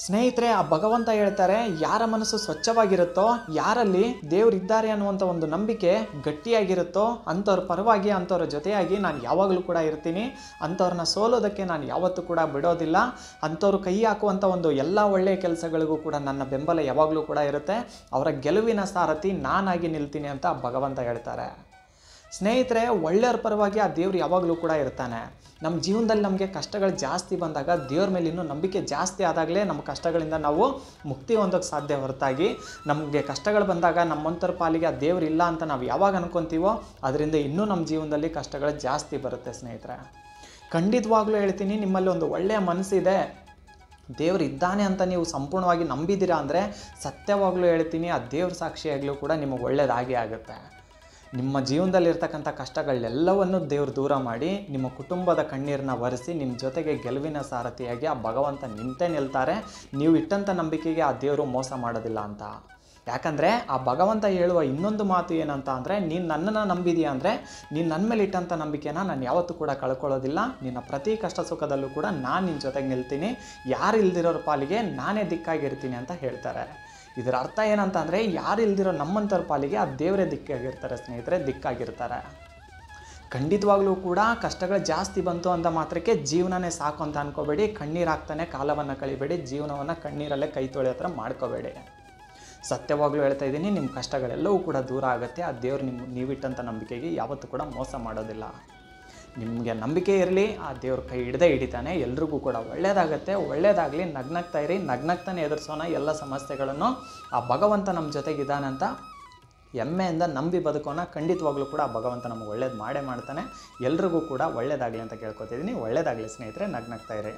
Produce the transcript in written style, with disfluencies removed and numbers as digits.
ಸ್ನೇಹಿತರೆ, ಆ ಭಗವಂತ ಹೇಳ್ತಾರೆ, ಯಾರ ಮನಸ್ಸು ಸ್ವಚ್ಛವಾಗಿರುತ್ತೋ, ಯಾರಲ್ಲಿ ದೇವರಿದ್ದಾರೆ ಅನ್ನುವಂಥ ಒಂದು ನಂಬಿಕೆ ಗಟ್ಟಿಯಾಗಿರುತ್ತೋ ಅಂಥವ್ರ ಪರವಾಗಿ, ಅಂಥವ್ರ ಜೊತೆಯಾಗಿ ನಾನು ಯಾವಾಗಲೂ ಕೂಡ ಇರ್ತೀನಿ. ಅಂಥವ್ರನ್ನ ಸೋಲೋದಕ್ಕೆ ನಾನು ಯಾವತ್ತೂ ಕೂಡ ಬಿಡೋದಿಲ್ಲ. ಅಂಥವ್ರು ಕೈ ಹಾಕುವಂಥ ಒಂದು ಎಲ್ಲ ಒಳ್ಳೆಯ ಕೆಲಸಗಳಿಗೂ ಕೂಡ ನನ್ನ ಬೆಂಬಲ ಯಾವಾಗಲೂ ಕೂಡ ಇರುತ್ತೆ. ಅವರ ಗೆಲುವಿನ ಸಾರಥಿ ನಾನಾಗಿ ನಿಲ್ತೀನಿ ಅಂತ ಭಗವಂತ ಹೇಳ್ತಾರೆ. ಸ್ನೇಹಿತರೆ, ಒಳ್ಳೆಯವ್ರ ಪರವಾಗಿ ಆ ದೇವ್ರು ಯಾವಾಗಲೂ ಕೂಡ ಇರ್ತಾನೆ. ನಮ್ಮ ಜೀವನದಲ್ಲಿ ನಮಗೆ ಕಷ್ಟಗಳು ಜಾಸ್ತಿ ಬಂದಾಗ ದೇವ್ರ ಮೇಲೆ ಇನ್ನೂ ನಂಬಿಕೆ ಜಾಸ್ತಿ ಆದಾಗಲೇ ನಮ್ಮ ಕಷ್ಟಗಳಿಂದ ನಾವು ಮುಕ್ತಿ ಹೊಂದೋಕ್ಕೆ ಸಾಧ್ಯ ಹೊರತಾಗಿ ನಮಗೆ ಕಷ್ಟಗಳು ಬಂದಾಗ ನಮ್ಮಂಥರ ಪಾಲಿಗೆ ಆ ದೇವ್ರು ಇಲ್ಲ ಅಂತ ನಾವು ಯಾವಾಗ ಅನ್ಕೊತೀವೋ ಅದರಿಂದ ಇನ್ನೂ ನಮ್ಮ ಜೀವನದಲ್ಲಿ ಕಷ್ಟಗಳು ಜಾಸ್ತಿ ಬರುತ್ತೆ. ಸ್ನೇಹಿತರೆ, ಖಂಡಿತವಾಗ್ಲೂ ಹೇಳ್ತೀನಿ, ನಿಮ್ಮಲ್ಲಿ ಒಂದು ಒಳ್ಳೆಯ ಮನಸ್ಸಿದೆ, ದೇವ್ರು ಇದ್ದಾನೆ ಅಂತ ನೀವು ಸಂಪೂರ್ಣವಾಗಿ ನಂಬಿದ್ದೀರಾ ಅಂದರೆ ಸತ್ಯವಾಗ್ಲೂ ಹೇಳ್ತೀನಿ, ಆ ದೇವ್ರ ಸಾಕ್ಷಿಯಾಗಲೂ ಕೂಡ ನಿಮಗೆ ಒಳ್ಳೆಯದಾಗೇ ಆಗುತ್ತೆ. ನಿಮ್ಮ ಜೀವನದಲ್ಲಿರ್ತಕ್ಕಂಥ ಕಷ್ಟಗಳೆಲ್ಲವನ್ನು ದೇವ್ರು ದೂರ ಮಾಡಿ ನಿಮ್ಮ ಕುಟುಂಬದ ಕಣ್ಣೀರನ್ನ ಒರೆಸಿ ನಿಮ್ಮ ಜೊತೆಗೆ ಗೆಲುವಿನ ಸಾರಥಿಯಾಗಿ ಆ ಭಗವಂತ ನಿಂತೇ ನಿಲ್ತಾರೆ. ನೀವು ಇಟ್ಟಂಥ ನಂಬಿಕೆಗೆ ಆ ದೇವರು ಮೋಸ ಮಾಡೋದಿಲ್ಲ ಅಂತ. ಯಾಕಂದರೆ ಆ ಭಗವಂತ ಹೇಳುವ ಇನ್ನೊಂದು ಮಾತು ಏನಂತ ಅಂದರೆ, ನೀನು ನನ್ನನ್ನು ನಂಬಿದೀಯ ಅಂದರೆ ನೀನು ನನ್ನ ಮೇಲೆ ಇಟ್ಟಂಥ ನಂಬಿಕೆನ ನಾನು ಯಾವತ್ತೂ ಕೂಡ ಕಳ್ಕೊಳ್ಳೋದಿಲ್ಲ. ನಿನ್ನ ಪ್ರತಿ ಕಷ್ಟ ಸುಖದಲ್ಲೂ ಕೂಡ ನಾನು ನಿನ್ನ ಜೊತೆಗೆ ನಿಲ್ತೀನಿ. ಯಾರು ಇಲ್ದಿರೋರ ಪಾಲಿಗೆ ನಾನೇ ದಿಕ್ಕಾಗಿರ್ತೀನಿ ಅಂತ ಹೇಳ್ತಾರೆ. ಇದರ ಅರ್ಥ ಏನಂತ ಅಂದರೆ, ಯಾರು ಇಲ್ದಿರೋ ನಮ್ಮಂಥವ್ರ ಪಾಲಿಗೆ ಆ ದೇವರೇ ದಿಕ್ಕಾಗಿರ್ತಾರೆ. ಸ್ನೇಹಿತರೆ, ದಿಕ್ಕಾಗಿರ್ತಾರೆ. ಖಂಡಿತವಾಗ್ಲೂ ಕೂಡ ಕಷ್ಟಗಳು ಜಾಸ್ತಿ ಬಂತು ಅಂತ ಮಾತ್ರಕ್ಕೆ ಜೀವನನೇ ಸಾಕು ಅಂತ ಅನ್ಕೋಬೇಡಿ. ಕಣ್ಣೀರು ಹಾಕ್ತಾನೆ ಕಾಲವನ್ನು ಕಳಿಬೇಡಿ. ಜೀವನವನ್ನು ಕಣ್ಣೀರಲ್ಲೇ ಕೈ ತೊಳೆಯೋ ಥರ ಮಾಡ್ಕೋಬೇಡಿ. ಸತ್ಯವಾಗ್ಲೂ ಹೇಳ್ತಾ ಇದ್ದೀನಿ, ನಿಮ್ಮ ಕಷ್ಟಗಳೆಲ್ಲವೂ ಕೂಡ ದೂರ ಆಗುತ್ತೆ. ಆ ದೇವ್ರು ನೀವಿಟ್ಟಂಥ ನಂಬಿಕೆಗೆ ಯಾವತ್ತೂ ಕೂಡ ಮೋಸ ಮಾಡೋದಿಲ್ಲ. ನಿಮಗೆ ನಂಬಿಕೆ ಇರಲಿ, ಆ ದೇವ್ರ ಕೈ ಹಿಡ್ದೇ ಹಿಡಿತಾನೆ. ಎಲ್ರಿಗೂ ಕೂಡ ಒಳ್ಳೆಯದಾಗತ್ತೆ. ಒಳ್ಳೆಯದಾಗಲಿ. ನಗ್ನಗ್ತಾ ಇರಿ. ನಗ್ನಗ್ತಾನೆ ಎದುರಿಸೋಣ ಎಲ್ಲ ಸಮಸ್ಯೆಗಳನ್ನು. ಆ ಭಗವಂತ ನಮ್ಮ ಜೊತೆಗಿದ್ದಾನಂತ ಹೆಮ್ಮೆಯಿಂದ ನಂಬಿ ಬದುಕೋಣ. ಖಂಡಿತವಾಗ್ಲೂ ಕೂಡ ಆ ಭಗವಂತ ನಮಗೆ ಒಳ್ಳೇದು ಮಾಡೇ ಮಾಡ್ತಾನೆ. ಎಲ್ರಿಗೂ ಕೂಡ ಒಳ್ಳೆಯದಾಗಲಿ ಅಂತ ಕೇಳ್ಕೊತಿದ್ದೀನಿ. ಒಳ್ಳೆಯದಾಗಲಿ ಸ್ನೇಹಿತರೆ. ನಗ್ನಗ್ತಾ ಇರಿ.